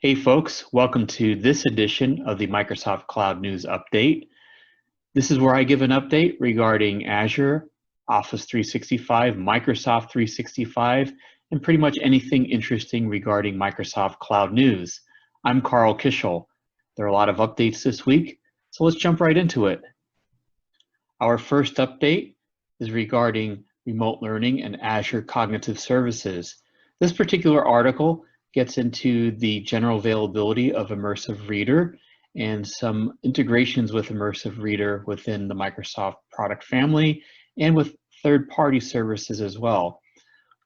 Hey folks, welcome to this edition of the Microsoft Cloud News Update. This is where I give an update regarding Azure, Office 365, Microsoft 365, and pretty much anything interesting regarding Microsoft Cloud News. I'm Carl Kishel. There are a lot of updates this week, so let's jump right into it. Our first update is regarding remote learning and Azure Cognitive Services. This particular article gets into the general availability of Immersive Reader and some integrations with Immersive Reader within the Microsoft product family and with third-party services as well.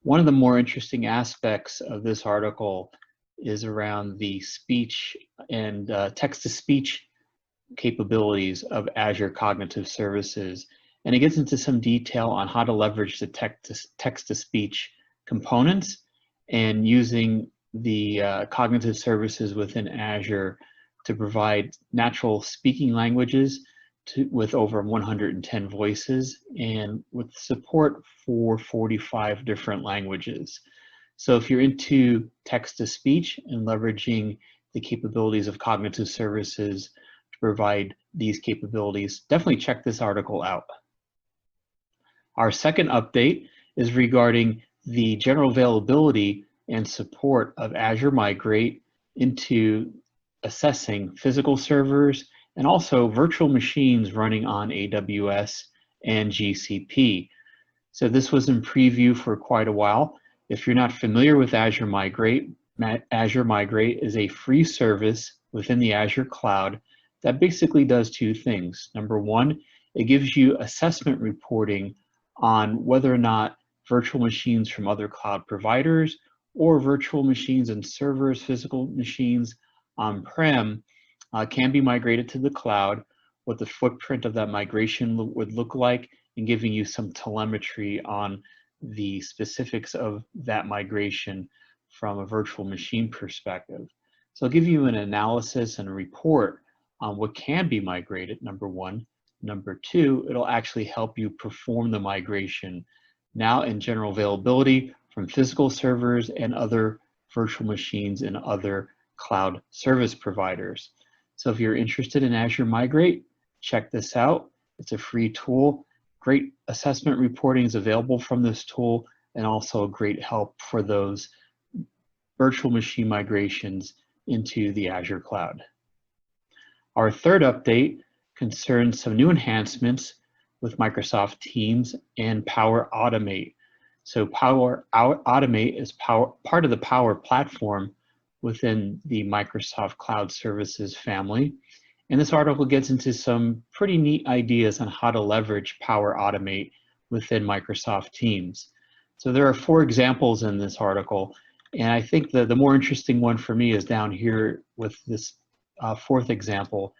One of the more interesting aspects of this article is around the speech and text-to-speech capabilities of Azure Cognitive Services. And it gets into some detail on how to leverage the text-to-speech components and using the cognitive services within Azure to provide natural speaking languages with over 110 voices and with support for 45 different languages. So if you're into text-to-speech and leveraging the capabilities of cognitive services to provide these capabilities, definitely check this article out. Our second update is regarding the general availability and support of Azure Migrate into assessing physical servers and also virtual machines running on AWS and GCP. So this was in preview for quite a while. If you're not familiar with Azure Migrate is a free service within the Azure cloud that basically does two things. Number one, it gives you assessment reporting on whether or not virtual machines from other cloud providers or virtual machines and servers, physical machines on-prem can be migrated to the cloud, what the footprint of that migration would look like, and giving you some telemetry on the specifics of that migration from a virtual machine perspective. So I'll give you an analysis and a report on what can be migrated, number one. Number two, it'll actually help you perform the migration now in general availability from physical servers and other virtual machines and other cloud service providers. So if you're interested in Azure Migrate, check this out. It's a free tool. Great assessment reporting is available from this tool, and also great help for those virtual machine migrations into the Azure cloud. Our third update concerns some new enhancements with Microsoft Teams and Power Automate. So Power Automate is part of the Power Platform within the Microsoft Cloud Services family. And this article gets into some pretty neat ideas on how to leverage Power Automate within Microsoft Teams. So there are 4 examples in this article, and I think the more interesting one for me is down here with this 4th example,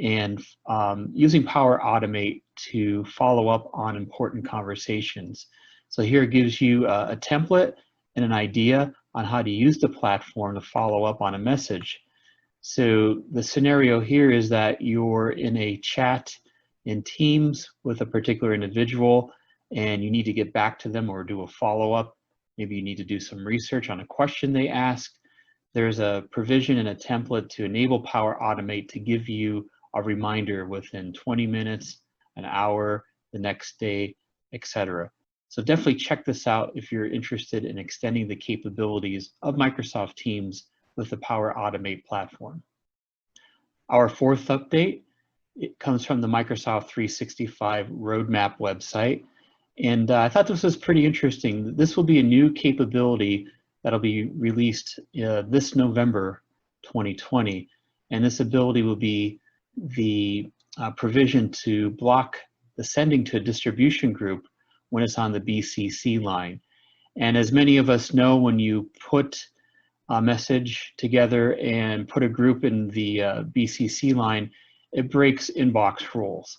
and using Power Automate to follow up on important conversations. So here it gives you a template and an idea on how to use the platform to follow up on a message. So the scenario here is that you're in a chat in Teams with a particular individual and you need to get back to them or do a follow-up. Maybe you need to do some research on a question they asked. There's a provision and a template to enable Power Automate to give you a reminder within 20 minutes, an hour, the next day, etc. So definitely check this out if you're interested in extending the capabilities of Microsoft Teams with the Power Automate platform. Our 4th update, it comes from the Microsoft 365 roadmap website. And I thought this was pretty interesting. This will be a new capability that'll be released this November 2020. And this ability will be the provision to block the sending to a distribution group when it's on the BCC line. And as many of us know, when you put a message together and put a group in the BCC line, it breaks inbox rules.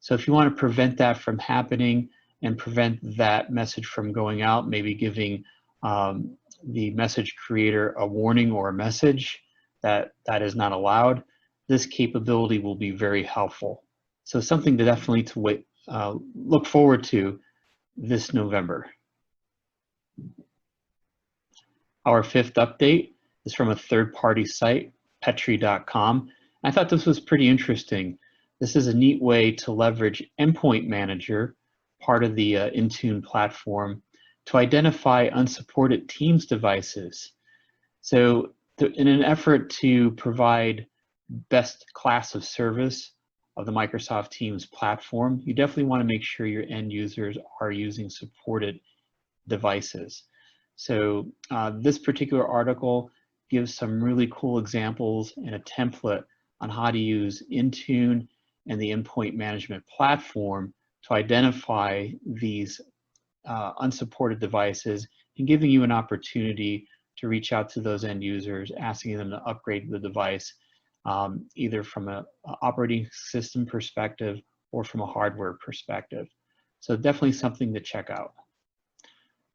So if you want to prevent that from happening and prevent that message from going out, maybe giving the message creator a warning or a message that is not allowed, this capability will be very helpful. So something to definitely look forward to this November. Our 5th update is from a third-party site, petri.com. I thought this was pretty interesting. This is a neat way to leverage Endpoint Manager, part of the Intune platform, to identify unsupported Teams devices. So in an effort to provide best class of service of the Microsoft Teams platform, you definitely want to make sure your end users are using supported devices. So this particular article gives some really cool examples and a template on how to use Intune and the endpoint management platform to identify these unsupported devices and giving you an opportunity to reach out to those end users, asking them to upgrade the device, either from an operating system perspective or from a hardware perspective. So definitely something to check out.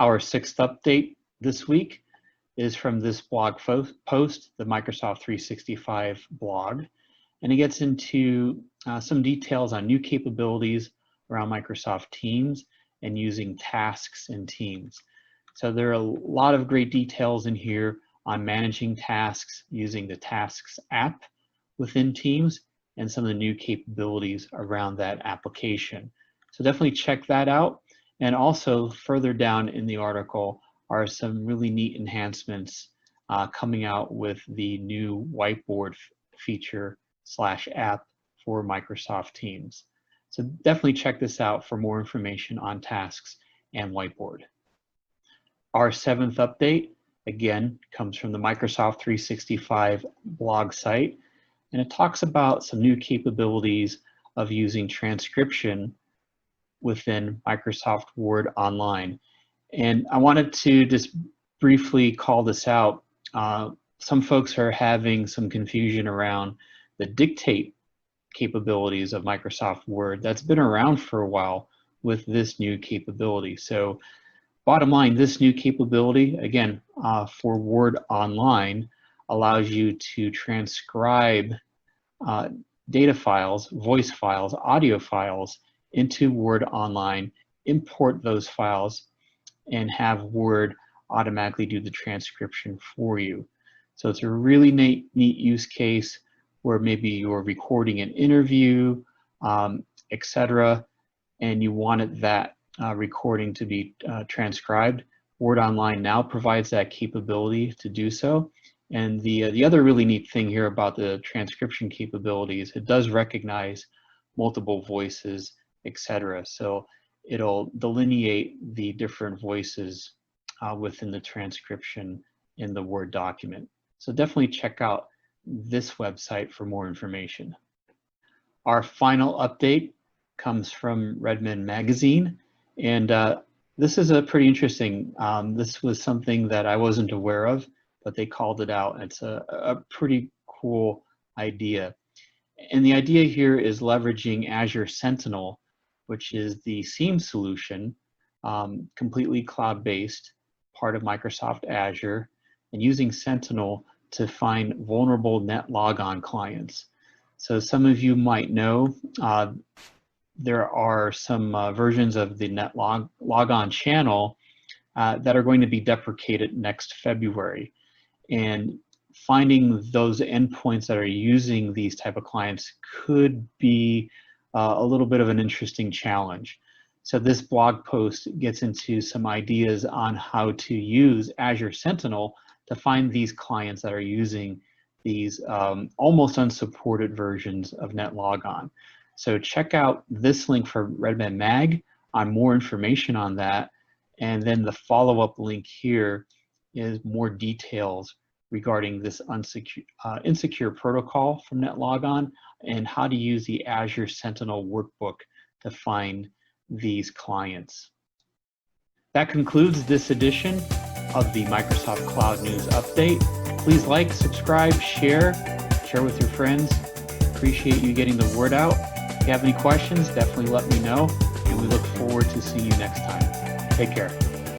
Our 6th update this week is from this blog post, the Microsoft 365 blog, and it gets into some details on new capabilities around Microsoft Teams and using tasks in Teams. So there are a lot of great details in here on managing tasks using the Tasks app within Teams and some of the new capabilities around that application. So definitely check that out. And also further down in the article are some really neat enhancements coming out with the new whiteboard feature / app for Microsoft Teams. So definitely check this out for more information on tasks and whiteboard. Our 7th update, again, comes from the Microsoft 365 blog site, and it talks about some new capabilities of using transcription within Microsoft Word Online. And I wanted to just briefly call this out. Some folks are having some confusion around the dictate capabilities of Microsoft Word. That's been around for a while with this new capability. So bottom line, this new capability, again, for Word Online, allows you to transcribe data files, voice files, audio files into Word Online, import those files, and have Word automatically do the transcription for you. So it's a really neat use case where maybe you're recording an interview, etc., and you wanted that recording to be transcribed. Word Online now provides that capability to do so. And the other really neat thing here about the transcription capabilities, it does recognize multiple voices, etc. So it'll delineate the different voices within the transcription in the Word document. So definitely check out this website for more information. Our final update comes from Redmond Magazine, and this is a pretty interesting. This was something that I wasn't aware of, but they called it out. It's a pretty cool idea. And the idea here is leveraging Azure Sentinel, which is the SIEM solution, completely cloud-based, part of Microsoft Azure, and using Sentinel to find vulnerable net logon clients. So some of you might know there are some versions of the net logon channel that are going to be deprecated next February. And finding those endpoints that are using these type of clients could be a little bit of an interesting challenge. So this blog post gets into some ideas on how to use Azure Sentinel to find these clients that are using these almost unsupported versions of NetLogon. So check out this link for Redmond Mag on more information on that. And then the follow-up link here is more details regarding this insecure protocol from NetLogon and how to use the Azure Sentinel workbook to find these clients. That concludes this edition of the Microsoft Cloud News Update. Please like, subscribe, share with your friends. Appreciate you getting the word out. If you have any questions, definitely let me know, and we look forward to seeing you next time. Take care.